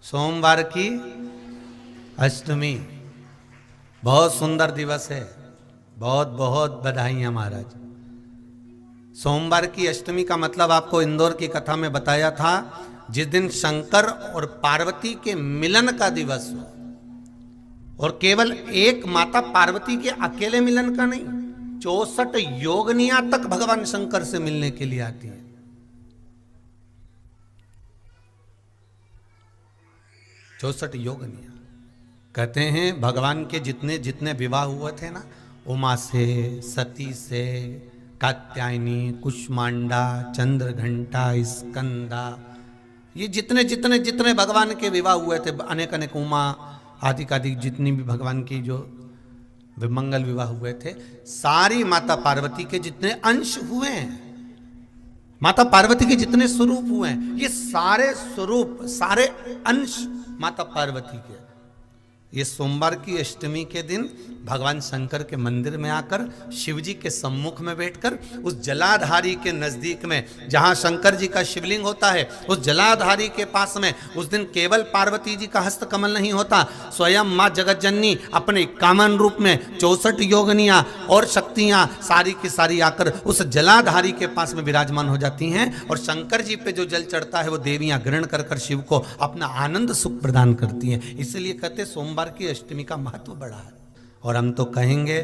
सोमवार की अष्टमी बहुत सुंदर दिवस है। बहुत बहुत बधाइयाँ महाराज। सोमवार की अष्टमी का मतलब आपको इंदौर की कथा में बताया था, जिस दिन शंकर और पार्वती के मिलन का दिवस हो, और केवल एक माता पार्वती के अकेले मिलन का नहीं, 64 योगनियां तक भगवान शंकर से मिलने के लिए आती है। 64 योगनियां। कहते हैं भगवान के जितने जितने विवाह हुए थे ना, उमा से, सती से, कात्यायनी, कुष्मांडा, चंद्रघंटा, स्कंदा, ये जितने जितने जितने भगवान के विवाह हुए थे, अनेक अनेक उमा आदि आदि जितनी भी भगवान की जो मंगल विवाह हुए थे, सारी माता पार्वती के जितने अंश हुए हैं, माता पार्वती के जितने स्वरूप हुए हैं, ये सारे स्वरूप सारे अंश माता पार्वती के। ये सोमवार की अष्टमी के दिन भगवान शंकर के मंदिर में आकर शिव जी के सम्मुख में बैठकर उस जलाधारी के नजदीक में, जहां शंकर जी का शिवलिंग होता है, उस जलाधारी के पास में उस दिन केवल पार्वती जी का हस्त कमल नहीं होता, स्वयं मां जगतजननी अपने कामन रूप में 64 योगनियां और शक्तियां सारी की सारी आकर उस जलाधारी के पास में विराजमान हो जाती हैं, और शंकर जी पे जो जल चढ़ता है वो देवियां ग्रहण कर कर शिव को अपना आनंद सुख प्रदान करती हैं। इसलिए कहते सोमवार की अष्टमी का महत्व बड़ा है। और हम तो कहेंगे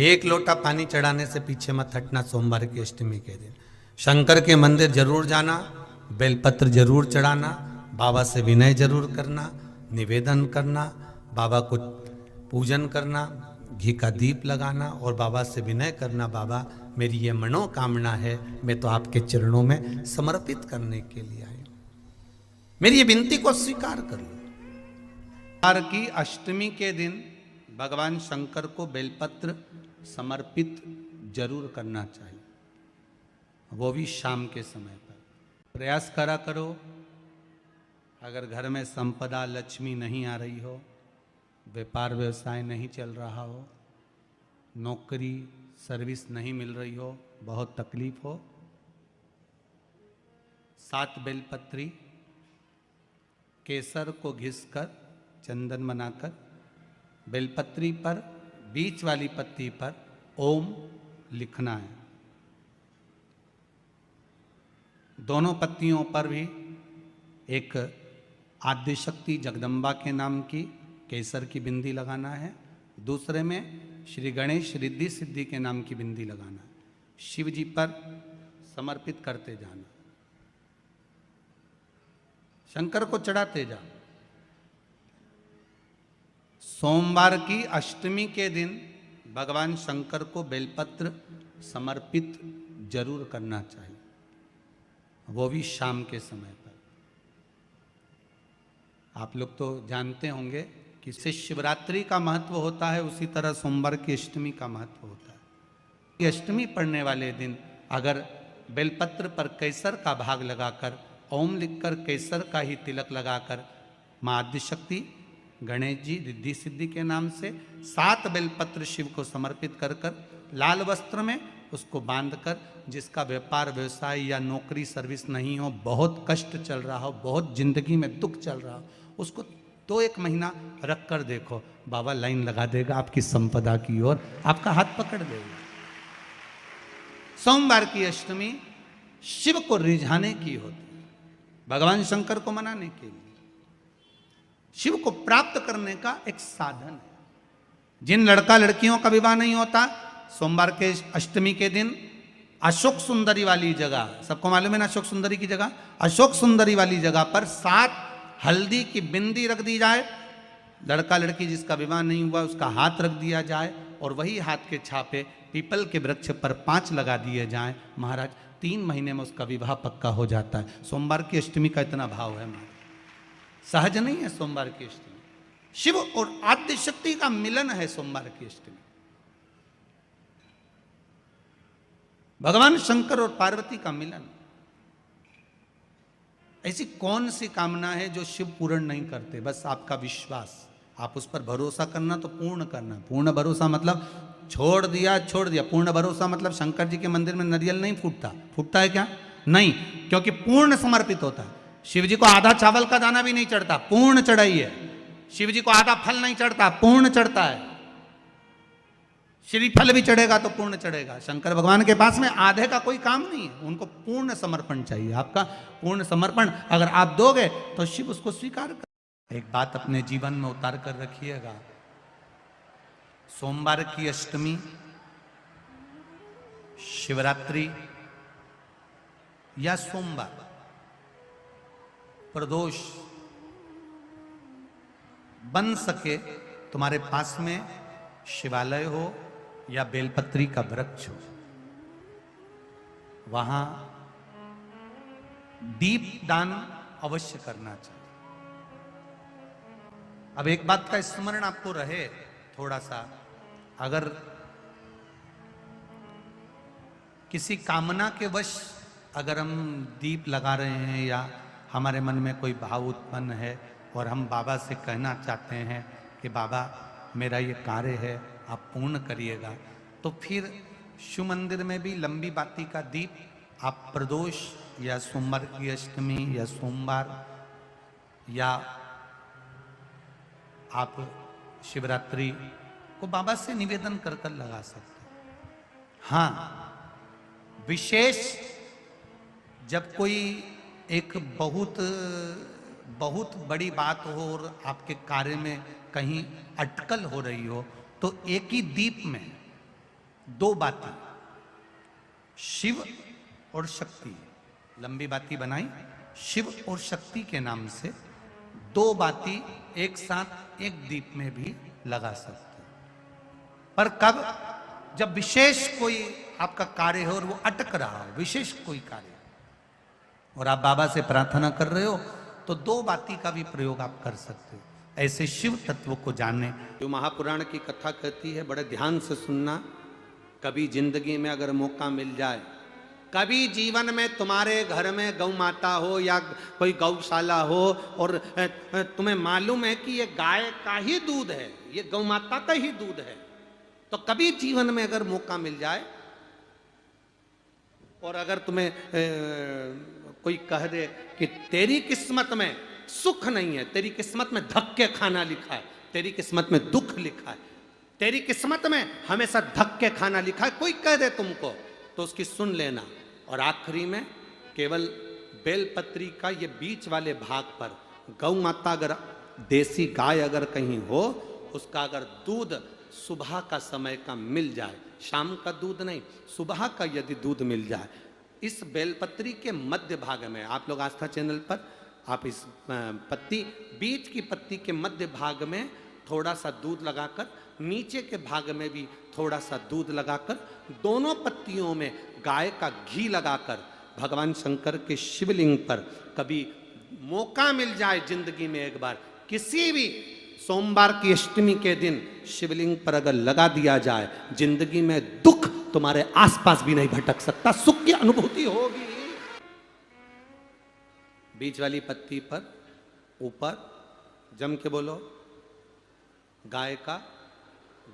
एक लोटा पानी चढ़ाने से पीछे मत हटना। सोमवार की अष्टमी के दिन शंकर के मंदिर जरूर जाना, बेलपत्र जरूर चढ़ाना, बाबा से विनय जरूर करना, निवेदन करना, बाबा को पूजन करना, घी का दीप लगाना और बाबा से विनय करना, बाबा मेरी ये मनोकामना है, मैं तो आपके चरणों में समर्पित करने के लिए आई, मेरी ये विनती को स्वीकार कर लो। सोमवार की अष्टमी के दिन भगवान शंकर को बेलपत्र समर्पित जरूर करना चाहिए, वो भी शाम के समय पर। प्रयास करा करो, अगर घर में संपदा लक्ष्मी नहीं आ रही हो, व्यापार व्यवसाय नहीं चल रहा हो, नौकरी सर्विस नहीं मिल रही हो, बहुत तकलीफ हो, 7 बेलपत्री केसर को घिसकर चंदन बनाकर बेलपत्री पर बीच वाली पत्ती पर ओम लिखना है। दोनों पत्तियों पर भी एक आद्यशक्ति जगदम्बा के नाम की केसर की बिंदी लगाना है, दूसरे में श्री गणेश रिद्धि सिद्धि के नाम की बिंदी लगाना है। शिव जी पर समर्पित करते जाना, शंकर को चढ़ाते जाओ। सोमवार की अष्टमी के दिन भगवान शंकर को बेलपत्र समर्पित जरूर करना चाहिए, वो भी शाम के समय पर। आप लोग तो जानते होंगे कि इससे शिवरात्रि का महत्व होता है, उसी तरह सोमवार की अष्टमी का महत्व होता है। ये अष्टमी पढ़ने वाले दिन अगर बेलपत्र पर केसर का भाग लगाकर, ओम लिखकर केसर का ही तिलक लगाकर मां आद्यशक्ति गणेश जी रिद्धि सिद्धि के नाम से 7 बेलपत्र शिव को समर्पित कर कर लाल वस्त्र में उसको बांधकर, जिसका व्यापार व्यवसाय या नौकरी सर्विस नहीं हो, बहुत कष्ट चल रहा हो, बहुत जिंदगी में दुख चल रहा हो, उसको 2-1 महीना रख कर देखो, बाबा लाइन लगा देगा आपकी संपदा की ओर, आपका हाथ पकड़ देगा। सोमवार की अष्टमी शिव को रिझाने की होती है, भगवान शंकर को मनाने के लिए, शिव को प्राप्त करने का एक साधन है। जिन लड़का लड़कियों का विवाह नहीं होता, सोमवार के अष्टमी के दिन अशोक सुंदरी वाली जगह, सबको मालूम है ना अशोक सुंदरी की जगह, अशोक सुंदरी वाली जगह पर 7 हल्दी की बिंदी रख दी जाए, लड़का लड़की जिसका विवाह नहीं हुआ उसका हाथ रख दिया जाए, और वही हाथ के छापे पीपल के वृक्ष पर 5 लगा दिए जाएं। महाराज 3 महीने में उसका विवाह पक्का हो जाता है। सोमवार की अष्टमी का इतना भाव है महाराज, सहज नहीं है सोमवार की अष्टमी। शिव और आद्य शक्ति का मिलन है सोमवार की अष्टमी। भगवान शंकर और पार्वती का मिलन। ऐसी कौन सी कामना है जो शिव पूर्ण नहीं करते? बस आपका विश्वास, आप उस पर भरोसा करना तो पूर्ण करना। पूर्ण भरोसा मतलब छोड़ दिया छोड़ दिया, पूर्ण भरोसा मतलब शंकर जी के मंदिर में नारियल नहीं फूटता, फूटता है क्या? नहीं, क्योंकि पूर्ण समर्पित होता है। शिव जी को आधा चावल का दाना भी नहीं चढ़ता, पूर्ण चढ़ाइए। शिव जी को आधा फल नहीं चढ़ता, पूर्ण चढ़ता है। श्रीफल भी चढ़ेगा तो पूर्ण चढ़ेगा। शंकर भगवान के पास में आधे का कोई काम नहीं है, उनको पूर्ण समर्पण चाहिए। आपका पूर्ण समर्पण अगर आप दोगे तो शिव उसको स्वीकार कर। एक बात अपने जीवन में उतार कर रखिएगा, सोमवार की अष्टमी, शिवरात्रि या सोमवार, प्रदोष बन सके तुम्हारे पास में शिवालय हो या बेलपत्री का वृक्ष हो, वहां दीप दान अवश्य करना चाहिए। अब एक बात का स्मरण आपको रहे थोड़ा सा, अगर किसी कामना के वश अगर हम दीप लगा रहे हैं या हमारे मन में कोई भाव उत्पन्न है और हम बाबा से कहना चाहते हैं कि बाबा मेरा ये कार्य है आप पूर्ण करिएगा, तो फिर शिव मंदिर में भी लंबी बाती का दीप आप प्रदोष या सोमवार की अष्टमी या सोमवार या आप शिवरात्रि को बाबा से निवेदन कर कर लगा सकते हैं। हाँ, विशेष जब कोई एक बहुत बड़ी बात हो और आपके कार्य में कहीं अटकल हो रही हो, तो एक ही दीप में दो बाती, शिव और शक्ति, लंबी बाती बनाई शिव और शक्ति के नाम से, दो बाती एक साथ एक दीप में भी लगा सकते हैं। पर कब? जब विशेष कोई आपका कार्य हो और वो अटक रहा हो, विशेष कोई कार्य, और आप बाबा से प्रार्थना कर रहे हो, तो दो बाती का भी प्रयोग आप कर सकते हो। ऐसे शिव तत्व को जानने, जो महापुराण की कथा कहती है, बड़े ध्यान से सुनना। कभी जिंदगी में अगर मौका मिल जाए, कभी जीवन में तुम्हारे घर में गौ माता हो या कोई गौशाला हो और तुम्हें मालूम है कि ये गाय का ही दूध है, ये गौ माता का ही दूध है, तो कभी जीवन में अगर मौका मिल जाए और अगर तुम्हें कोई कह दे कि तेरी किस्मत में सुख नहीं है, तेरी किस्मत में धक्के खाना लिखा है, तेरी किस्मत में दुख लिखा है, तेरी किस्मत में हमेशा धक्के खाना लिखा है, कोई कह दे तुमको, तो उसकी सुन लेना। और आखिरी में केवल बेलपत्री का ये बीच वाले भाग पर गौ माता, अगर देसी गाय अगर कहीं हो, उसका अगर दूध सुबह का समय का मिल जाए, शाम का दूध नहीं, सुबह का यदि दूध मिल जाए, इस बेलपत्री के मध्य भाग में, आप लोग आस्था चैनल पर आप इस पत्ती, बीच की पत्ती के मध्य भाग में थोड़ा सा दूध लगाकर, नीचे के भाग में भी थोड़ा सा दूध लगाकर, दोनों पत्तियों में गाय का घी लगाकर भगवान शंकर के शिवलिंग पर कभी मौका मिल जाए जिंदगी में एक बार, किसी भी सोमवार की अष्टमी के दिन शिवलिंग पर अगर लगा दिया जाए, जिंदगी में दुख तुम्हारे आसपास भी नहीं भटक सकता, सुख की अनुभूति होगी। बीच वाली पत्ती पर ऊपर जम के बोलो गाय का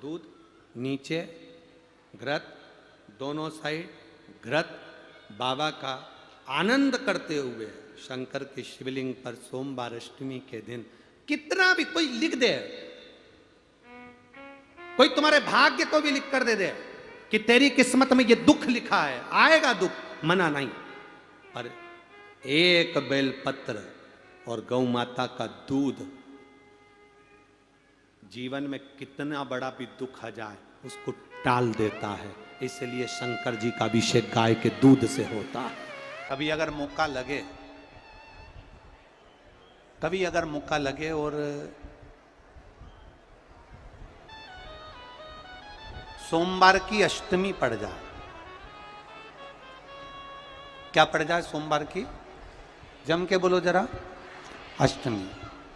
दूध, नीचे घृत, दोनों साइड घृत, बाबा का आनंद करते हुए शंकर के शिवलिंग पर सोमवार अष्टमी के दिन, कितना भी कोई लिख दे, कोई तुम्हारे भाग्य को भी लिख कर दे कि तेरी किस्मत में ये दुख लिखा है, आएगा दुख, मना नहीं, पर एक बेलपत्र और गौ माता का दूध जीवन में कितना बड़ा भी दुख आ जाए उसको टाल देता है। इसलिए शंकर जी का अभिषेक गाय के दूध से होता है। कभी अगर मौका लगे, कभी अगर मौका लगे और सोमवार की अष्टमी पड़ जाए, क्या पड़ जाए सोमवार की, जम के बोलो जरा, अष्टमी,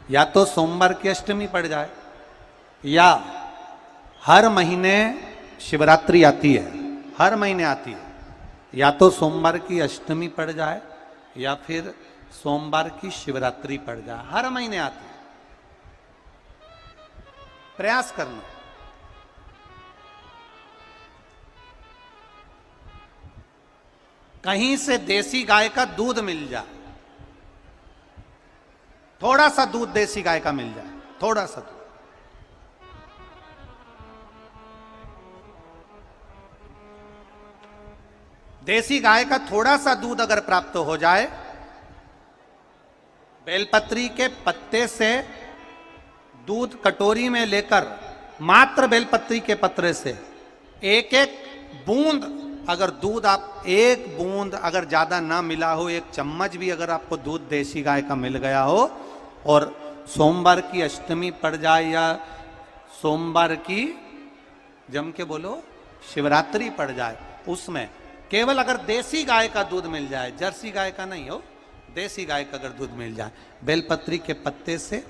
या तो सोमवार की अष्टमी पड़ जाए, या हर महीने शिवरात्रि आती है, हर महीने आती है, या तो सोमवार की अष्टमी पड़ जाए या फिर सोमवार की शिवरात्रि पड़ जाए, हर महीने आती है। प्रयास करना। कहीं से देसी गाय का दूध मिल जाए, थोड़ा सा दूध देसी गाय का मिल जाए, थोड़ा सा दूध। देसी गाय का थोड़ा सा दूध अगर प्राप्त हो जाए, बेलपत्री के पत्ते से दूध कटोरी में लेकर, मात्र बेलपत्री के पत्रे से एक एक बूंद अगर दूध, आप एक बूंद अगर ज्यादा ना मिला हो, एक चम्मच भी अगर आपको दूध देसी गाय का मिल गया हो, और सोमवार की अष्टमी पड़ जाए या सोमवार की, जम के बोलो, शिवरात्रि पड़ जाए, उसमें केवल अगर देसी गाय का दूध मिल जाए, जर्सी गाय का नहीं हो, देसी गाय का अगर दूध मिल जाए, बेलपत्री के पत्ते से,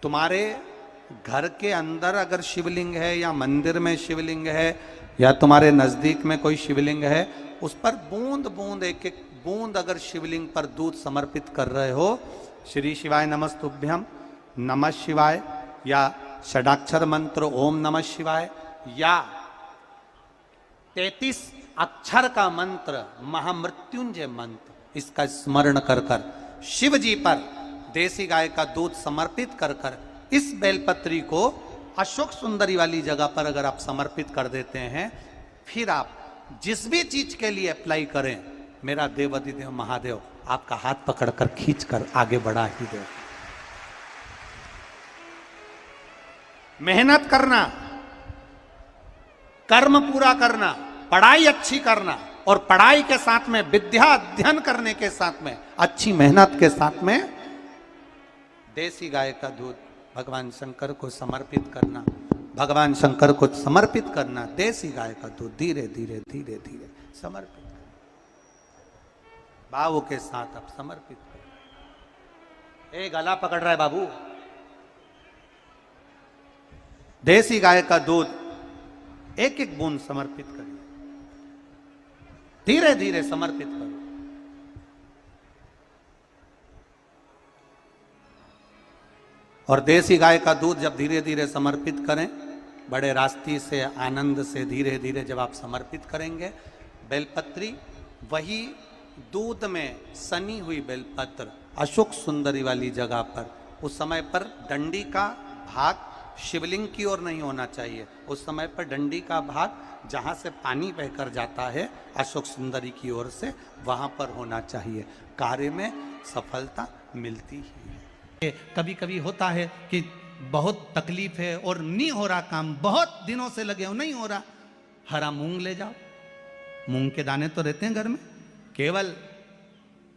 तुम्हारे घर के अंदर अगर शिवलिंग है या मंदिर में शिवलिंग है या तुम्हारे नजदीक में कोई शिवलिंग है, उस पर बूंद बूंद, एक एक बूंद अगर शिवलिंग पर दूध समर्पित कर रहे हो, श्री शिवाय नमस्तुभ्यम, नमः शिवाय, या षडाक्षर मंत्र ओम नमः शिवाय, या 33 अक्षर का मंत्र महामृत्युंजय मंत्र, इसका स्मरण कर कर शिव जी पर देसी गाय का दूध समर्पित कर कर इस बेलपत्री को अशोक सुंदरी वाली जगह पर अगर आप समर्पित कर देते हैं, फिर आप जिस भी चीज के लिए अप्लाई करें, मेरा देवाधिदेव महादेव आपका हाथ पकड़कर खींचकर आगे बढ़ा ही दे। मेहनत करना, कर्म पूरा करना, पढ़ाई अच्छी करना, और पढ़ाई के साथ में विद्या अध्ययन करने के साथ में अच्छी मेहनत के साथ में देसी गाय का दूध भगवान शंकर को समर्पित करना, भगवान शंकर को समर्पित करना, देसी गाय का दूध धीरे धीरे धीरे धीरे समर्पित करना, भाव के साथ आप समर्पित करना। ए गला पकड़ रहा है बाबू, देसी गाय का दूध एक एक बूंद समर्पित करिए, धीरे धीरे समर्पित करो। और देसी गाय का दूध जब धीरे धीरे समर्पित करें, बड़े रास्ती से, आनंद से धीरे धीरे जब आप समर्पित करेंगे, बेलपत्री वही दूध में सनी हुई बेलपत्र अशोक सुंदरी वाली जगह पर, उस समय पर डंडी का भाग शिवलिंग की ओर नहीं होना चाहिए, उस समय पर डंडी का भाग जहाँ से पानी बहकर जाता है अशोक सुंदरी की ओर से, वहाँ पर होना चाहिए। कार्य में सफलता मिलती ही है। कभी कभी होता है कि बहुत तकलीफ है और नहीं हो रहा काम, बहुत दिनों से लगे हो, नहीं हो रहा, हरा मूंग ले जाओ, मूंग के दाने तो रहते हैं घर में, केवल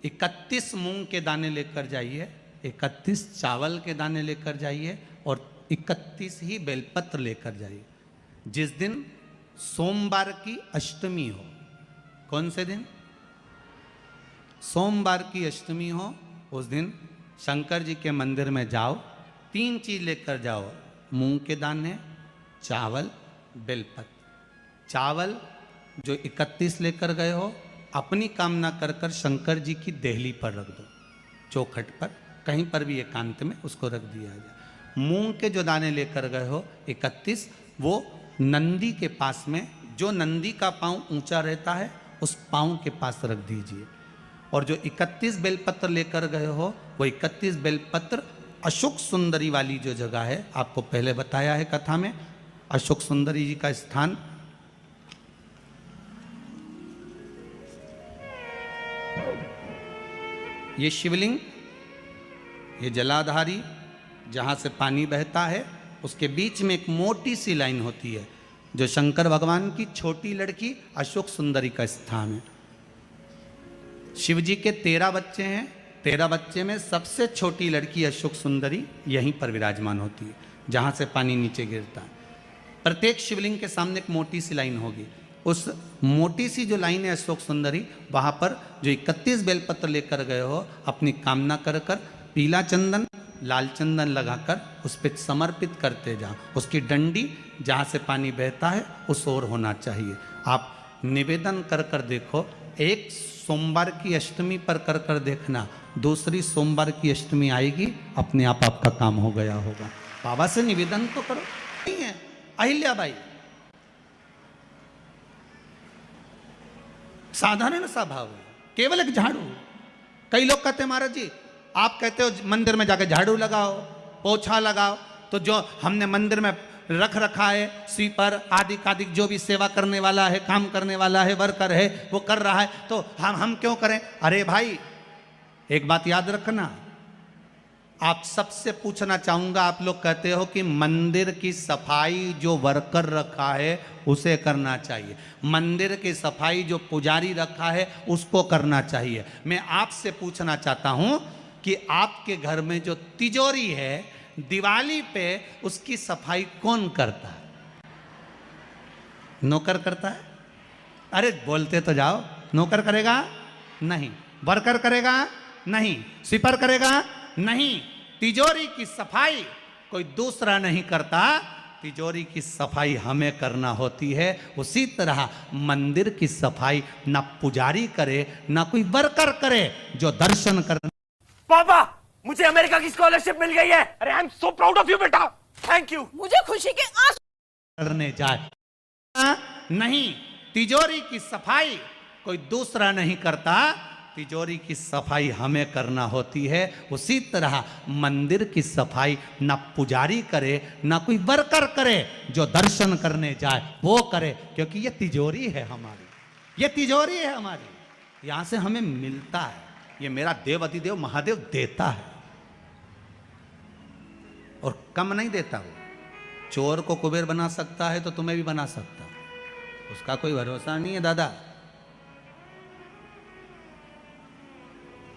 31 मूंग के दाने लेकर जाइए, 31 चावल के दाने लेकर जाइए, और 31 ही बेलपत्र लेकर जाइए। जिस दिन सोमवार की अष्टमी हो, कौन से दिन? सोमवार की अष्टमी हो, उस दिन शंकर जी के मंदिर में जाओ, 3 चीज लेकर जाओ, मूंग के दाने, चावल, बेलपत्र। चावल जो 31 लेकर गए हो, अपनी कामना कर कर शंकर जी की देहली पर रख दो, चौखट पर, कहीं पर भी एकांत में उसको रख दिया जाए। मूंग के जो दाने लेकर गए हो 31, वो नंदी के पास में, जो नंदी का पांव ऊंचा रहता है उस पांव के पास रख दीजिए। और जो 31 बेलपत्र लेकर गए हो, वो 31 बेलपत्र अशोक सुंदरी वाली जो जगह है, आपको पहले बताया है कथा में, अशोक सुंदरी जी का स्थान ये शिवलिंग, ये जलाधारी जहाँ से पानी बहता है, उसके बीच में एक मोटी सी लाइन होती है, जो शंकर भगवान की छोटी लड़की अशोक सुंदरी का स्थान है। शिव जी के 13 बच्चे हैं, 13 बच्चे में सबसे छोटी लड़की अशोक सुंदरी यहीं पर विराजमान होती है, जहाँ से पानी नीचे गिरता है। प्रत्येक शिवलिंग के सामने एक मोटी सी लाइन होगी, उस मोटी सी जो लाइन है अशोक सुंदरी, वहाँ पर जो 31 बेलपत्र लेकर गए हो, अपनी कामना कर कर पीला चंदन, लाल चंदन लगाकर उस पर समर्पित करते जाओ। उसकी डंडी जहाँ से पानी बहता है उस ओर होना चाहिए। आप निवेदन कर कर देखो, एक सोमवार की अष्टमी पर कर कर देखना, दूसरी सोमवार की अष्टमी आएगी, अपने आप आपका काम हो गया होगा। बाबा से निवेदन तो करो। नहीं है अहिल्याबाई, साधारण सा भाव है, केवल एक झाड़ू। कई लोग कहते हैं महाराज जी आप कहते हो मंदिर में जाके झाड़ू लगाओ, पोछा लगाओ, तो जो हमने मंदिर में रख रखा है स्वीपर आदि आदि जो भी सेवा करने वाला है, काम करने वाला है, वर्कर है, वो कर रहा है, तो हम क्यों करें? अरे भाई एक बात याद रखना, आप सबसे पूछना चाहूंगा, आप लोग कहते हो कि मंदिर की सफाई जो वर्कर रखा है उसे करना चाहिए, मंदिर की सफाई जो पुजारी रखा है उसको करना चाहिए। मैं आपसे पूछना चाहता हूं कि आपके घर में जो तिजोरी है, दिवाली पे उसकी सफाई कौन करता है? नौकर करता है? अरे बोलते तो जाओ। नौकर करेगा? नहीं। वर्कर करेगा? नहीं। स्वीपर करेगा? नहीं। तिजोरी की सफाई कोई दूसरा नहीं करता, तिजोरी की सफाई हमें करना होती है। उसी तरह मंदिर की सफाई ना पुजारी करे ना कोई वर्कर करे, जो दर्शन कर। पापा मुझे अमेरिका की स्कॉलरशिप मिल गई है। अरे I am so proud of you बेटा, थैंक यू। मुझे खुशी के आंसू करने जाए नहीं, तिजोरी की सफाई कोई दूसरा नहीं करता, तिजोरी की सफाई हमें करना होती है। उसी तरह मंदिर की सफाई ना पुजारी करे ना कोई वर्कर करे, जो दर्शन करने जाए वो करे, क्योंकि ये तिजोरी है हमारी, ये तिजोरी है हमारी, यहां से हमें मिलता है, ये मेरा देव अधिदेव महादेव देता है और कम नहीं देता। वो चोर को कुबेर बना सकता है तो तुम्हें भी बना सकता, उसका कोई भरोसा नहीं है दादा,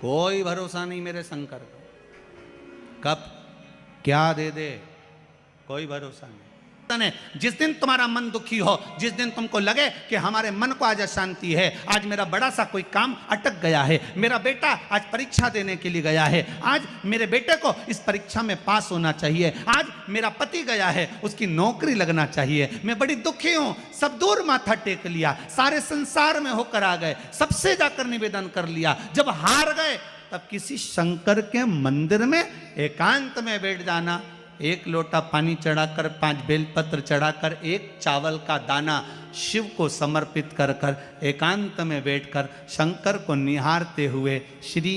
कोई भरोसा नहीं मेरे शंकर का, कब क्या दे दे कोई भरोसा नहीं। जिस दिन तुम्हारा मन दुखी हो, जिस दिन तुमको लगे कि हमारे मन को आज अशांति है, आज मेरा बड़ा सा कोई काम अटक गया है, मेरा बेटा आज परीक्षा देने के लिए गया है, आज मेरे बेटे को इस परीक्षा में पास होना चाहिए, आज मेरा पति गया है उसकी नौकरी लगना चाहिए, मैं बड़ी दुखी हूं, सब दूर माथा टेक लिया, सारे संसार में होकर आ गए, सबसे जाकर निवेदन कर लिया, जब हार गए तब किसी शंकर के मंदिर में एकांत में बैठ जाना, एक लोटा पानी चढ़ाकर, 5 बेलपत्र चढ़ाकर, एक चावल का दाना शिव को समर्पित कर कर एकांत में बैठकर शंकर को निहारते हुए श्री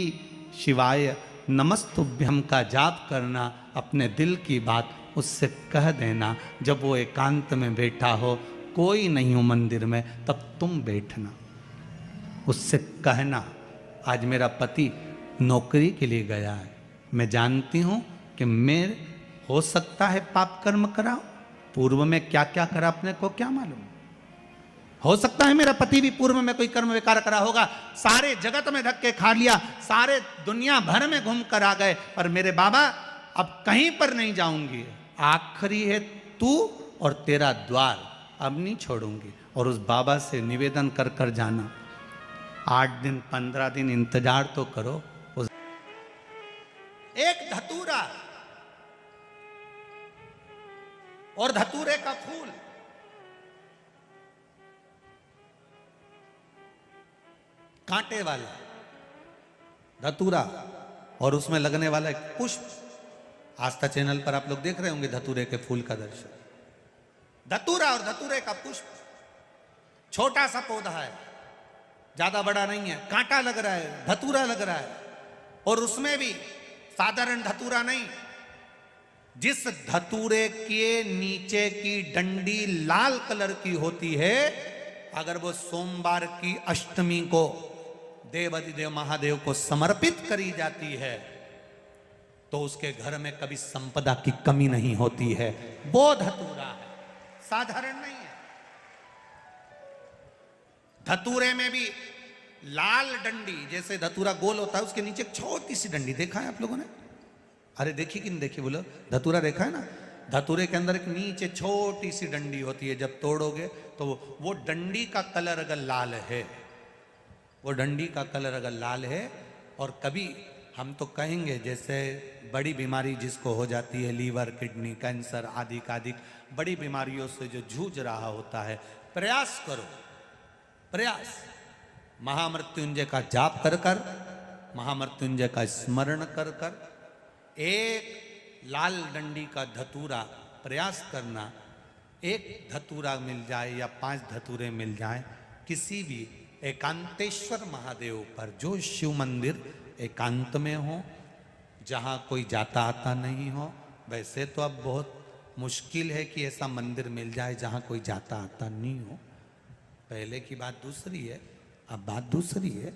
शिवाय नमस्तुभ्यम का जाप करना, अपने दिल की बात उससे कह देना। जब वो एकांत में बैठा हो, कोई नहीं हो मंदिर में, तब तुम बैठना, उससे कहना आज मेरा पति नौकरी के लिए गया है, मैं जानती हूँ कि मैं हो सकता है पाप कर्म कराओ, पूर्व में क्या क्या करा अपने को क्या मालूम, हो सकता है मेरा पति भी पूर्व में कोई कर्म विकार करा होगा, सारे जगत में धक्के खा लिया, सारे दुनिया भर में घूम कर आ गए, पर मेरे बाबा अब कहीं पर नहीं जाऊंगी, आखिरी है तू और तेरा द्वार, अब नहीं छोड़ूंगी। और उस बाबा से निवेदन कर कर जाना, 8 दिन 15 दिन इंतजार तो करो। उस एक धतूरा और धतूरे का फूल, कांटे वाला धतूरा और उसमें लगने वाला एक पुष्प, आस्था चैनल पर आप लोग देख रहे होंगे धतूरे के फूल का दर्शन। धतूरा और धतूरे का पुष्प, छोटा सा पौधा है, ज्यादा बड़ा नहीं है, कांटा लग रहा है, धतूरा लग रहा है, और उसमें भी साधारण धतूरा नहीं, जिस धतूरे के नीचे की डंडी लाल कलर की होती है, अगर वो सोमवार की अष्टमी को देव अधिदेव महादेव को समर्पित करी जाती है तो उसके घर में कभी संपदा की कमी नहीं होती है। वो धतूरा है, साधारण नहीं है। धतूरे में भी लाल डंडी, जैसे धतूरा गोल होता है उसके नीचे एक छोटी सी डंडी, देखा है आप लोगों ने? अरे देखी कि नहीं देखी बोलो? धतूरा देखा है ना? धतूरे के अंदर एक नीचे छोटी सी डंडी होती है, जब तोड़ोगे तो वो डंडी का कलर अगर लाल है, वो डंडी का कलर अगर लाल है, और कभी हम तो कहेंगे जैसे बड़ी बीमारी जिसको हो जाती है, लीवर किडनी कैंसर आदि आदि बड़ी बीमारियों से जो जूझ रहा होता है, प्रयास करो, प्रयास महामृत्युंजय का जाप कर कर, महामृत्युंजय का स्मरण कर कर, एक लाल डंडी का धतूरा प्रयास करना, एक धतूरा मिल जाए या 5 धतूरे मिल जाए किसी भी एकांतेश्वर महादेव पर, जो शिव मंदिर एकांत में हो, जहाँ कोई जाता आता नहीं हो। वैसे तो अब बहुत मुश्किल है कि ऐसा मंदिर मिल जाए जहाँ कोई जाता आता नहीं हो। पहले की बात दूसरी है, अब बात दूसरी है।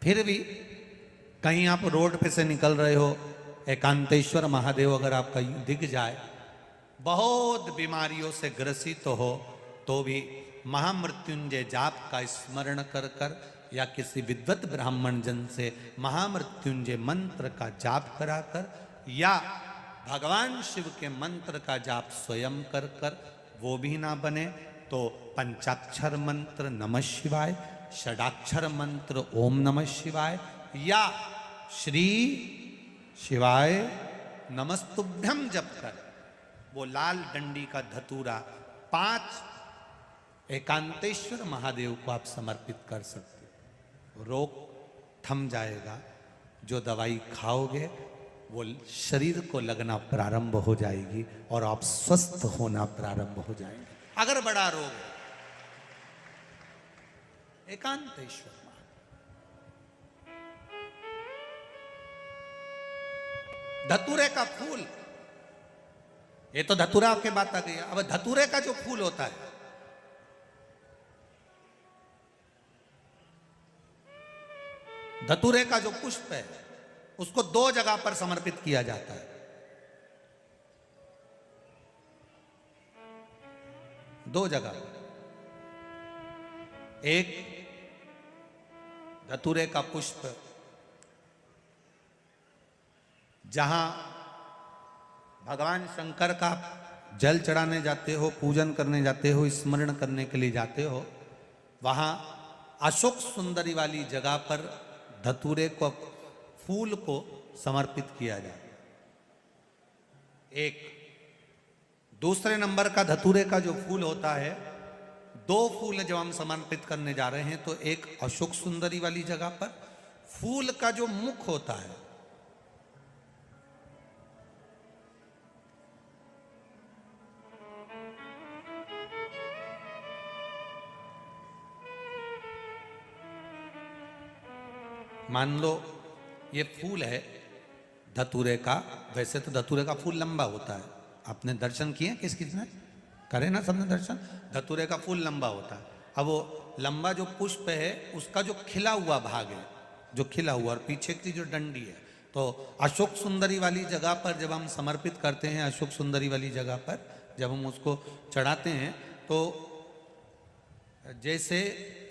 फिर भी कहीं आप रोड पे से निकल रहे हो, एकांतेश्वर महादेव अगर आपका दिख जाए, बहुत बीमारियों से ग्रसित हो, तो भी महामृत्युंजय जाप का स्मरण कर कर या किसी विद्वत ब्राह्मण जन से महामृत्युंजय मंत्र का जाप कराकर या भगवान शिव के मंत्र का जाप स्वयं कर कर वो भी ना बने तो पंचाक्षर मंत्र नमः शिवाय, षडाक्षर मंत्र ओम नमः शिवाय या श्री शिवाय नमस्तुभ्यम जप कर वो लाल डंडी का धतूरा 5 एकांतेश्वर महादेव को आप समर्पित कर सकते हो। रोग थम जाएगा। जो दवाई खाओगे वो शरीर को लगना प्रारंभ हो जाएगी और आप स्वस्थ होना प्रारंभ हो जाएंगे। अगर बड़ा रोग है, एकांतेश्वर धतूरे का फूल, ये तो धतूरा के बात आ गई। अब धतूरे का जो फूल होता है, धतूरे का जो पुष्प है, उसको 2 जगह पर समर्पित किया जाता है। 2 जगह। एक धतूरे का पुष्प जहां भगवान शंकर का जल चढ़ाने जाते हो, पूजन करने जाते हो, स्मरण करने के लिए जाते हो, वहां अशोक सुंदरी वाली जगह पर धतूरे को फूल को समर्पित किया जाए। एक दूसरे नंबर का धतूरे का जो फूल होता है, 2 फूल जब हम समर्पित करने जा रहे हैं तो एक अशोक सुंदरी वाली जगह पर फूल का जो मुख होता है, मान लो ये फूल है धतूरे का। वैसे तो धतूरे का फूल लंबा होता है, आपने दर्शन किए किस किसने करे ना, सबने दर्शन। धतूरे का फूल लंबा होता है। अब वो लंबा जो पुष्प है उसका जो खिला हुआ भाग है, जो खिला हुआ और पीछे की जो डंडी है, तो अशोक सुंदरी वाली जगह पर जब हम समर्पित करते हैं, अशोक सुंदरी वाली जगह पर जब हम उसको चढ़ाते हैं, तो जैसे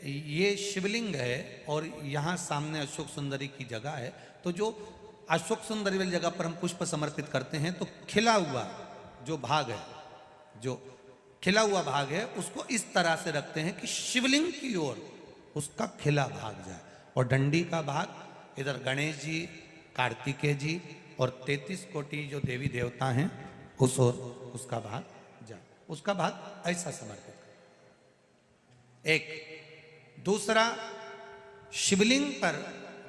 ये शिवलिंग है और यहाँ सामने अशोक सुंदरी की जगह है, तो जो अशोक सुंदरी वाली जगह पर हम पुष्प समर्पित करते हैं तो खिला हुआ जो भाग है, जो खिला हुआ भाग है, उसको इस तरह से रखते हैं कि शिवलिंग की ओर उसका खिला भाग जाए और डंडी का भाग इधर गणेश जी, कार्तिकेय जी और 33 कोटि जो देवी देवता हैं उस ओर उसका भाग जाए। उसका भाग ऐसा समर्पित करें। एक दूसरा, शिवलिंग पर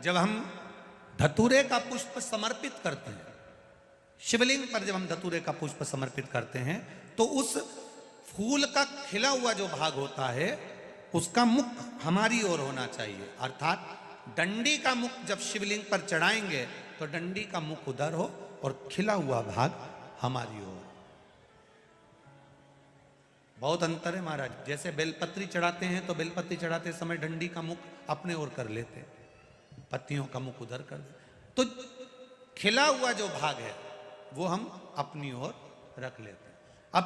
जब हम धतूरे का पुष्प समर्पित करते हैं, शिवलिंग पर जब हम धतूरे का पुष्प समर्पित करते हैं तो उस फूल का खिला हुआ जो भाग होता है उसका मुख हमारी ओर होना चाहिए। अर्थात डंडी का मुख जब शिवलिंग पर चढ़ाएंगे तो डंडी का मुख उधर हो और खिला हुआ भाग हमारी ओर। बहुत अंतर है महाराज। जैसे बेलपत्री चढ़ाते हैं तो बेलपत्री चढ़ाते समय डंडी का मुख अपने ओर कर लेते हैं, पत्तियों का मुख उधर कर देते, तो खिला हुआ जो भाग है वो हम अपनी ओर रख लेते हैं। अब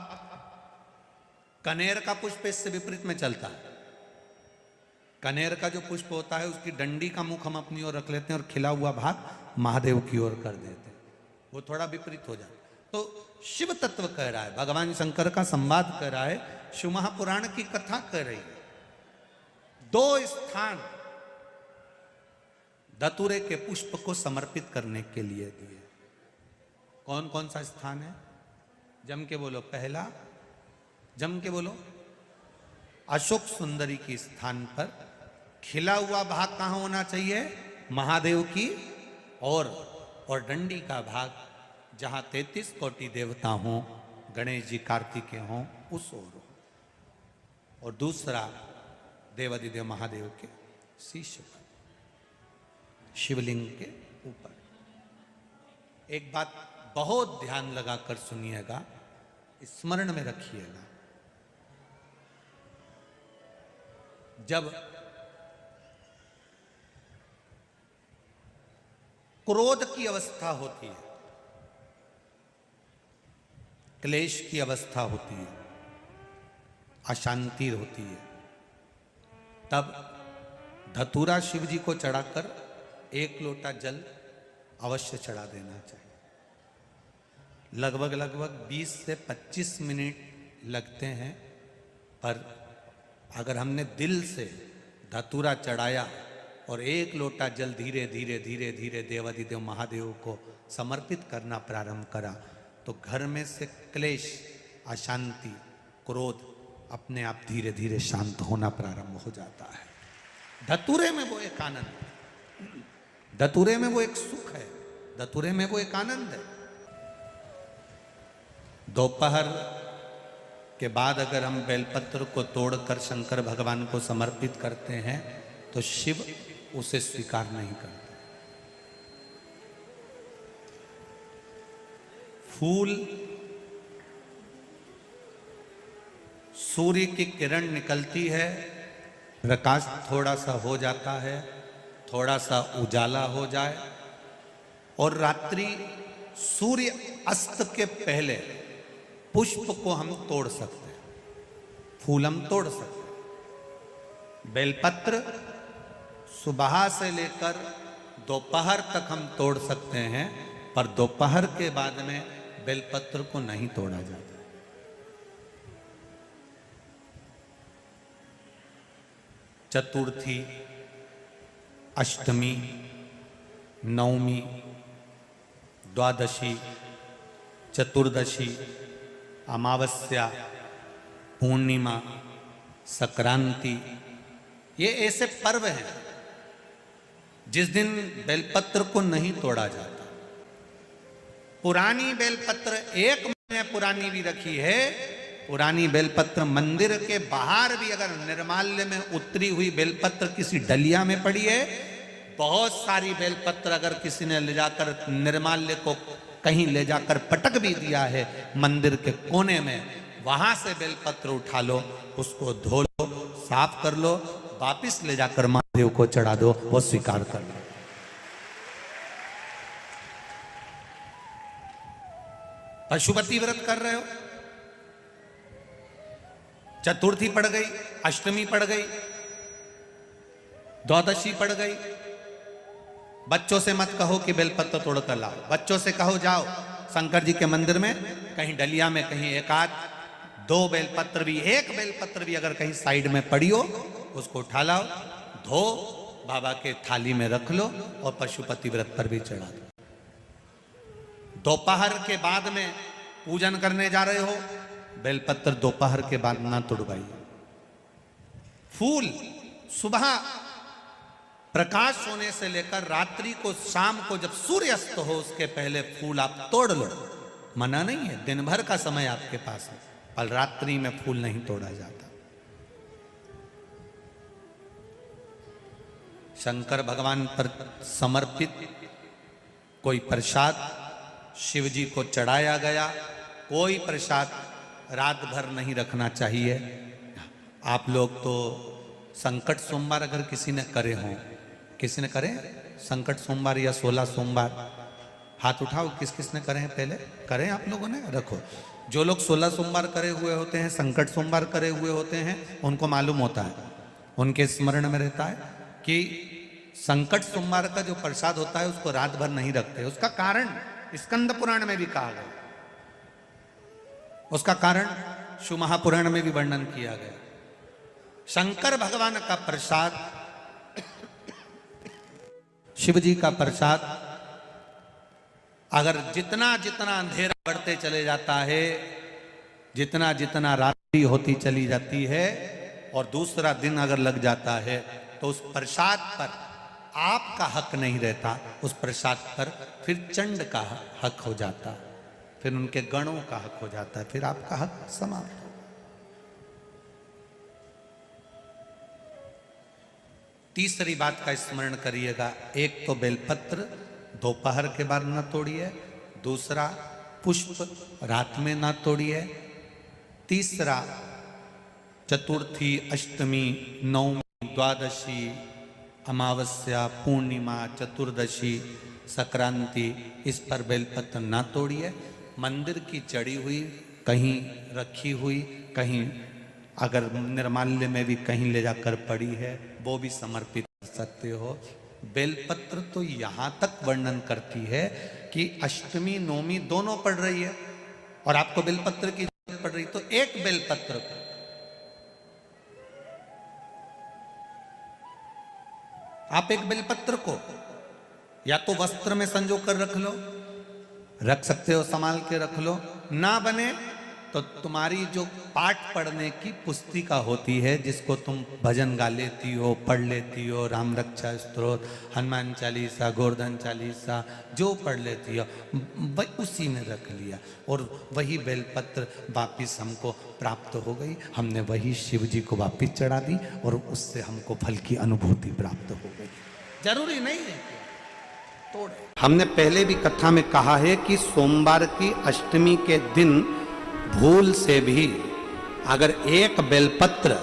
कनेर का पुष्प इससे विपरीत में चलता है। कनेर का जो पुष्प होता है उसकी डंडी का मुख हम अपनी ओर रख लेते हैं और खिला हुआ भाग महादेव की ओर कर देते हैं, वो थोड़ा विपरीत हो जाता है। तो शिव तत्व कह रहा है, भगवान शंकर का संवाद कर रहा है, शिव महापुराण की कथा कर रही है। 2 स्थान धतूरे के पुष्प को समर्पित करने के लिए दिए। कौन कौन सा स्थान है? जम के बोलो। पहला, जम के बोलो। अशोक सुंदरी के स्थान पर खिला हुआ भाग कहां होना चाहिए? महादेव की और डंडी का भाग जहां 33 कोटि देवता हों, गणेश जी, कार्तिकेय हों, उस ओर हो। और दूसरा, देवादिदेव महादेव के शीश पर, शिवलिंग के ऊपर। एक बात बहुत ध्यान लगाकर सुनिएगा, स्मरण में रखिएगा। जब क्रोध की अवस्था होती है, क्लेश की अवस्था होती है, अशांति होती है, तब धतूरा शिव जी को चढ़ाकर 1 लोटा जल अवश्य चढ़ा देना चाहिए। लगभग 20 से 25 मिनट लगते हैं, पर अगर हमने दिल से धतूरा चढ़ाया और 1 लोटा जल धीरे धीरे धीरे धीरे देवाधिदेव महादेव को समर्पित करना प्रारंभ करा, तो घर में से क्लेश, अशांति, क्रोध अपने आप धीरे धीरे शांत होना प्रारंभ हो जाता है। धतूरे में वो एक आनंद है, धतूरे में वो एक सुख है, धतूरे में वो एक आनंद है। दोपहर के बाद अगर हम बेलपत्र को तोड़कर शंकर भगवान को समर्पित करते हैं तो शिव उसे स्वीकार नहीं करते। फूल, सूर्य की किरण निकलती है, प्रकाश थोड़ा सा हो जाता है, थोड़ा सा उजाला हो जाए, और रात्रि सूर्य अस्त के पहले पुष्प को हम तोड़ सकते हैं, फूल हम तोड़ सकते हैं। बेलपत्र सुबह से लेकर दोपहर तक हम तोड़ सकते हैं, पर दोपहर के बाद में बेलपत्र को नहीं तोड़ा जाता। चतुर्थी, अष्टमी, नवमी, द्वादशी, चतुर्दशी, अमावस्या, पूर्णिमा, संक्रांति, ये ऐसे पर्व हैं जिस दिन बेलपत्र को नहीं तोड़ा जाता। पुरानी बेलपत्र 1 महीने पुरानी भी रखी है, पुरानी बेलपत्र मंदिर के बाहर भी अगर निर्माल्य में उतरी हुई बेलपत्र किसी डलिया में पड़ी है, बहुत सारी बेलपत्र अगर किसी ने ले जाकर निर्माल्य को कहीं ले जाकर पटक भी दिया है मंदिर के कोने में, वहां से बेलपत्र उठा लो, उसको धो लो, साफ कर लो, वापिस ले जाकर महादेव को चढ़ा दो, वो स्वीकार कर लो। पशुपति व्रत कर रहे हो, चतुर्थी पड़ गई, अष्टमी पड़ गई, द्वादशी पड़ गई, बच्चों से मत कहो कि बेलपत्र तोड़ कर लाओ, बच्चों से कहो जाओ शंकर जी के मंदिर में कहीं डलिया में कहीं 1-2 बेलपत्र भी, 1 बेलपत्र भी अगर कहीं साइड में पड़ी हो, उसको उठा लाओ, धो, बाबा के थाली में रख लो और पशुपति व्रत पर भी चढ़ा दो। दोपहर के बाद में पूजन करने जा रहे हो, बेलपत्र दोपहर के बाद ना तोड़वाइए। फूल सुबह प्रकाश होने से लेकर रात्रि को, शाम को जब सूर्य अस्त हो उसके पहले फूल आप तोड़ लो, मना नहीं है, दिन भर का समय आपके पास है, पर रात्रि में फूल नहीं तोड़ा जाता। शंकर भगवान पर समर्पित कोई प्रसाद शिव जी को चढ़ाया गया, कोई प्रसाद रात भर नहीं रखना चाहिए। आप लोग तो संकट सोमवार अगर किसी ने करे हों, किसी ने करे संकट सोमवार या 16 सोमवार, हाथ उठाओ, किस किस ने करे हैं, पहले करें आप लोगों ने, रखो। जो लोग 16 सोमवार करे हुए होते हैं, संकट सोमवार करे हुए होते हैं, उनको मालूम होता है, उनके स्मरण में रहता है कि संकट सोमवार का जो प्रसाद होता है उसको रात भर नहीं रखते। उसका कारण स्कंद पुराण में भी कहा गया, उसका कारण शिव महापुराण में भी वर्णन किया गया। शंकर भगवान का प्रसाद, शिव जी का प्रसाद, अगर जितना जितना अंधेरा बढ़ते चले जाता है, जितना जितना रात्रि होती चली जाती है और दूसरा दिन अगर लग जाता है, तो उस प्रसाद पर आपका हक नहीं रहता, उस प्रसाद पर फिर चंड का हक हो जाता, फिर उनके गणों का हक हो जाता है, फिर आपका हक समाप्त हो। तीसरी बात का स्मरण करिएगा, एक तो बेलपत्र दोपहर के बाद न तोड़िए, दूसरा, पुष्प रात में ना तोड़िए। तीसरा, चतुर्थी, अष्टमी, नवमी, द्वादशी, अमावस्या, पूर्णिमा, चतुर्दशी, संक्रांति, इस पर बेलपत्र ना तोड़िए। मंदिर की चढ़ी हुई, कहीं रखी हुई, कहीं अगर निर्माल्य में भी कहीं ले जाकर पड़ी है, वो भी समर्पित कर सकते हो। बेलपत्र तो यहाँ तक वर्णन करती है कि अष्टमी नवमी दोनों पड़ रही है और आपको बेलपत्र की जरूरत पड़ रही, तो एक बेलपत्र को आप एक बेलपत्र को या तो वस्त्र में संजो कर रख लो, रख सकते हो, संभाल के रख लो। ना बने तो तुम्हारी जो पाठ पढ़ने की पुस्तिका होती है, जिसको तुम भजन गा लेती हो, पढ़ लेती हो, राम रक्षा स्तोत्र, हनुमान चालीसा, गोवर्धन चालीसा, जो पढ़ लेती हो, वही उसी में रख लिया और वही बेलपत्र वापिस हमको प्राप्त हो गई। हमने वही शिव जी को वापिस चढ़ा दी और उससे हमको फल की अनुभूति प्राप्त हो गई। जरूरी नहीं है तोड़े। हमने पहले भी कथा में कहा है कि सोमवार की अष्टमी के दिन भूल से भी अगर एक बेलपत्र,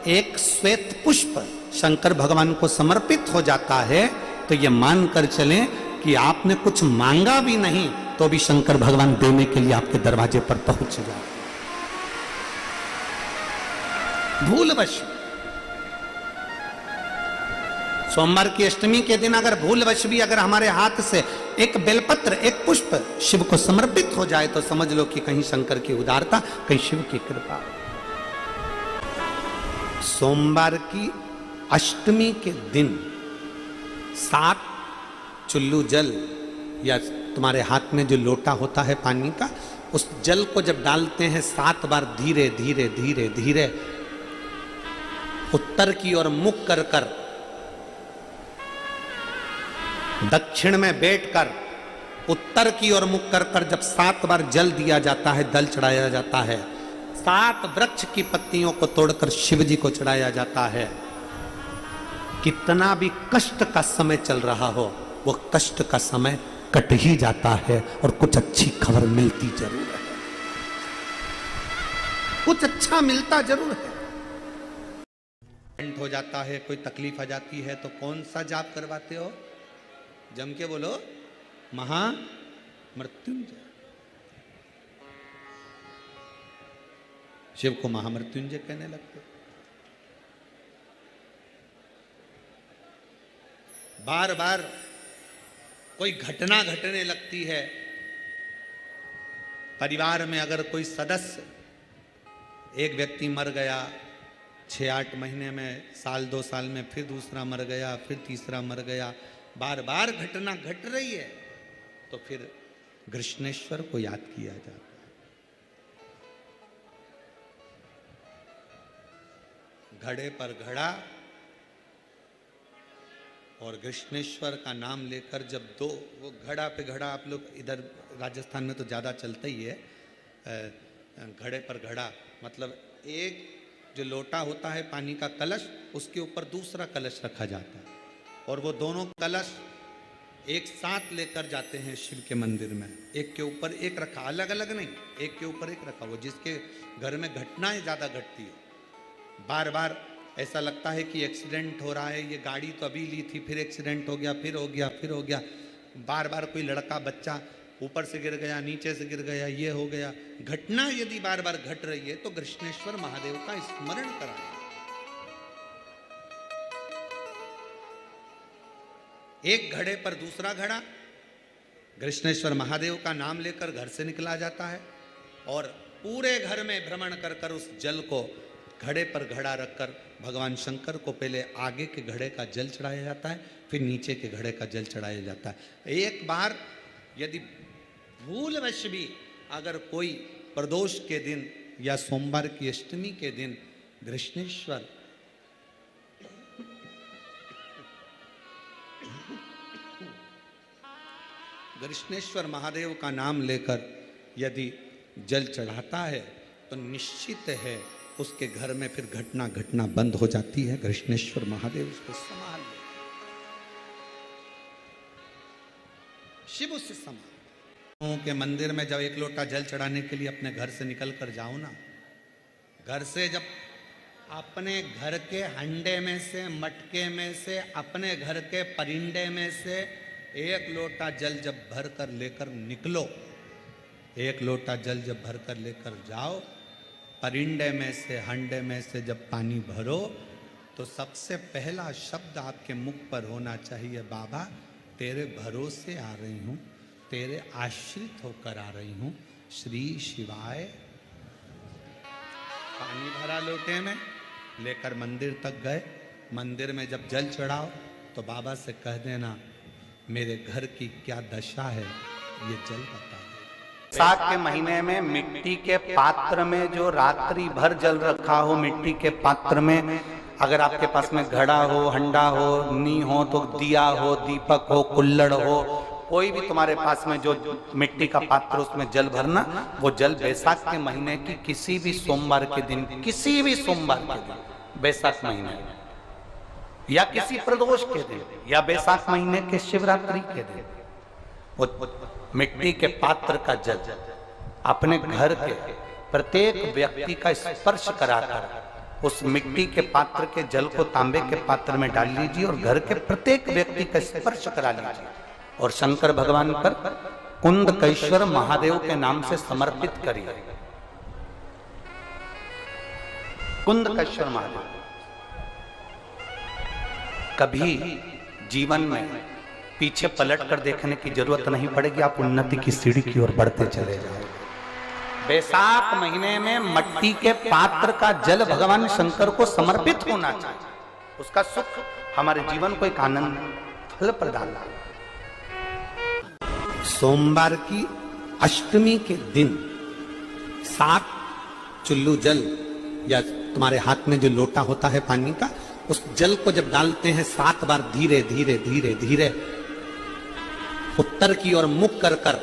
एक श्वेत पुष्प शंकर भगवान को समर्पित हो जाता है तो ये मानकर चलें कि आपने कुछ मांगा भी नहीं तो भी शंकर भगवान देने के लिए आपके दरवाजे पर पहुंच जाए। भूलवश सोमवार की अष्टमी के दिन अगर भूलवश भी अगर हमारे हाथ से एक बेलपत्र, एक पुष्प शिव को समर्पित हो जाए तो समझ लो कि कहीं शंकर की उदारता, कहीं शिव की कृपा। सोमवार की अष्टमी के दिन 7 चुल्लू जल या तुम्हारे हाथ में जो लोटा होता है पानी का, उस जल को जब डालते हैं 7 बार धीरे धीरे धीरे धीरे उत्तर की ओर मुख कर कर, दक्षिण में बैठकर उत्तर की ओर मुख कर कर जब 7 बार जल दिया जाता है, दल चढ़ाया जाता है, 7 वृक्ष की पत्तियों को तोड़कर शिव जी को चढ़ाया जाता है। कितना भी कष्ट का समय चल रहा हो, वो कष्ट का समय कट ही जाता है और कुछ अच्छी खबर मिलती जरूर है, कुछ अच्छा मिलता जरूर है। हो जाता है, कोई तकलीफ आ जाती है तो कौन सा जाप करवाते हो? जम के बोलो, महामृत्युंजय। शिव को महामृत्युंजय कहने लगते। बार बार कोई घटना घटने लगती है, परिवार में अगर कोई सदस्य, एक व्यक्ति मर गया, 6-8 महीने में, साल 2 साल में फिर दूसरा मर गया, फिर तीसरा मर गया, बार बार घटना घट रही है, तो फिर कृष्णेश्वर को याद किया जाता है। घड़े पर घड़ा और कृष्णेश्वर का नाम लेकर जब दो, वो घड़ा पे घड़ा, आप लोग इधर राजस्थान में तो ज़्यादा चलता ही है, घड़े पर घड़ा मतलब एक जो लोटा होता है पानी का कलश, उसके ऊपर दूसरा कलश रखा जाता है और वो दोनों कलश एक साथ लेकर जाते हैं शिव के मंदिर में। एक के ऊपर एक रखा, अलग अलग नहीं, एक के ऊपर एक रखा। वो जिसके घर में घटनाएं ज़्यादा घटती है, बार बार ऐसा लगता है कि एक्सीडेंट हो रहा है, ये गाड़ी तो अभी ली थी, फिर एक्सीडेंट हो गया, फिर हो गया, फिर हो गया, बार बार कोई लड़का बच्चा ऊपर से गिर गया, नीचे से गिर गया, ये हो गया। घटना यदि बार बार घट रही है तो कृष्णेश्वर महादेव का स्मरण कराएं। एक घड़े पर दूसरा घड़ा, कृष्णेश्वर महादेव का नाम लेकर घर से निकला जाता है और पूरे घर में भ्रमण कर कर उस जल को घड़े पर घड़ा रखकर भगवान शंकर को पहले आगे के घड़े का जल चढ़ाया जाता है, फिर नीचे के घड़े का जल चढ़ाया जाता है। एक बार यदि भूलवश भी अगर कोई प्रदोष के दिन या सोमवार की अष्टमी के दिन कृष्णेश्वर महादेव का नाम लेकर यदि जल चढ़ाता है तो निश्चित है उसके घर में फिर घटना घटना बंद हो जाती है। कृष्णेश्वर महादेव उसको संभाल ले, शिव उससे संभाल। के मंदिर में जब एक लोटा जल चढ़ाने के लिए अपने घर से निकल कर जाओ ना, घर से जब अपने घर के हंडे में से, मटके में से, अपने घर के परिंडे में से एक लोटा जल जब भर कर लेकर निकलो, एक लोटा जल जब भर कर लेकर जाओ, परिंडे में से, हंडे में से जब पानी भरो, तो सबसे पहला शब्द आपके मुख पर होना चाहिए, बाबा तेरे भरोसे आ रही हूँ, तेरे आश्रित होकर आ रही हूँ, श्री शिवाय। पानी भरा लोटे में लेकर मंदिर तक गए, मंदिर में जब जल चढ़ाओ तो बाबा से कह देना, मेरे घर की क्या दशा है ये जल बता दो। साग के महीने में मिट्टी के पात्र में जो रात्रि भर जल रखा हो, मिट्टी के पात्र में, अगर आपके पास में घड़ा हो, हंडा हो, नी हो, तो दिया हो, दीपक हो, कुल्लड़ हो, कोई भी तुम्हारे पास में जो मिट्टी का पात्र, उसमें जल भरना। वो जल बैसाख के महीने की किसी भी सोमवार के दिन, किसी भी सोमवार के दिन, बैसाख महीने या किसी प्रदोष के दिन, या बैसाख महीने के शिवरात्रि के दिन, वो मिट्टी के पात्र का जल अपने घर के प्रत्येक व्यक्ति का स्पर्श कराकर उस मिट्टी के पात्र के जल को तांबे के पात्र में डाल लीजिए और घर के प्रत्येक व्यक्ति का स्पर्श करा लीजिए और शंकर भगवान पर कुंदकेश्वर महादेव के नाम से समर्पित करिए। कुंदकेश्वर महादेव। कभी जीवन में पीछे पलट कर देखने की जरूरत नहीं पड़ेगी, आप उन्नति की सीढ़ी की ओर बढ़ते चले जाओगे। बैसाख महीने में मट्टी के पात्र का जल भगवान शंकर को समर्पित होना चाहिए, उसका सुख हमारे जीवन को एक आनंद फल प्रदान। सोमवार की अष्टमी के दिन 7 चुल्लू जल या तुम्हारे हाथ में जो लोटा होता है पानी का, उस जल को जब डालते हैं 7 बार धीरे धीरे धीरे धीरे उत्तर की ओर मुख कर कर,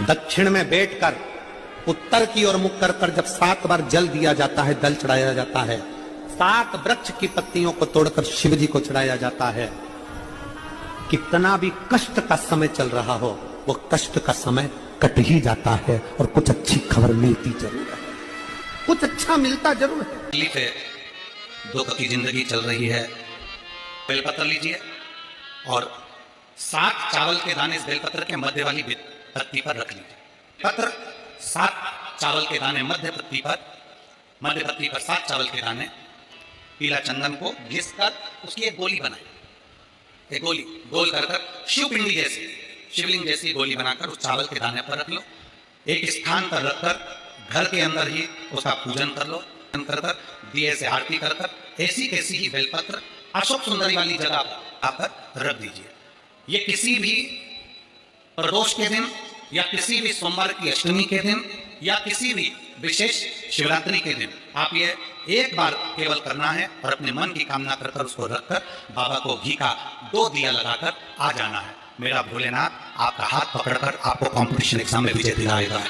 दक्षिण में बैठकर उत्तर की ओर मुख कर कर जब 7 बार जल दिया जाता है, जल चढ़ाया जाता है, 7 वृक्ष की पत्तियों को तोड़कर शिव जी को चढ़ाया जाता है। कितना भी कष्ट का समय चल रहा हो, वो कष्ट का समय कट ही जाता है और कुछ अच्छी खबर मिलती जरूर है, कुछ अच्छा मिलता जरूर है। तकलीफ है, दुख की जिंदगी चल रही है, बेलपत्र लीजिए और 7 चावल के दाने इस बेलपत्र के मध्य वाली पत्ती पर रख लीजिए। पत्र 7 चावल के दाने मध्य पत्ती पर 7 चावल के दाने, पीला चंदन को घिस कर उसकी एक गोली बनाए, एक गोली गोल कर कर शिवपिंडी जैसी, शिवलिंग जैसी गोली बनाकर उस चावल के दाने पर रख लो। एक स्थान पर रखकर घर के अंदर ही उसका पूजन कर लो, कर कर दिए से आरती कर कर ऐसी कैसी ही बेलपत्र अशोक सुंदरी वाली जगह पर रख दीजिए। ये किसी भी प्रदोष के दिन या किसी भी सोमवार की अष्टमी के दिन या किसी भी विशेष शिवरात्रि के दिन आप ये एक बार केवल करना है और अपने मन की कामना कर कर उसको रखकर बाबा को घी का 2 दिया लगाकर आ जाना है। मेरा भोलेनाथ आपका हाथ पकड़कर आपको कंपटीशन एग्जाम में विजय दिलाएगा।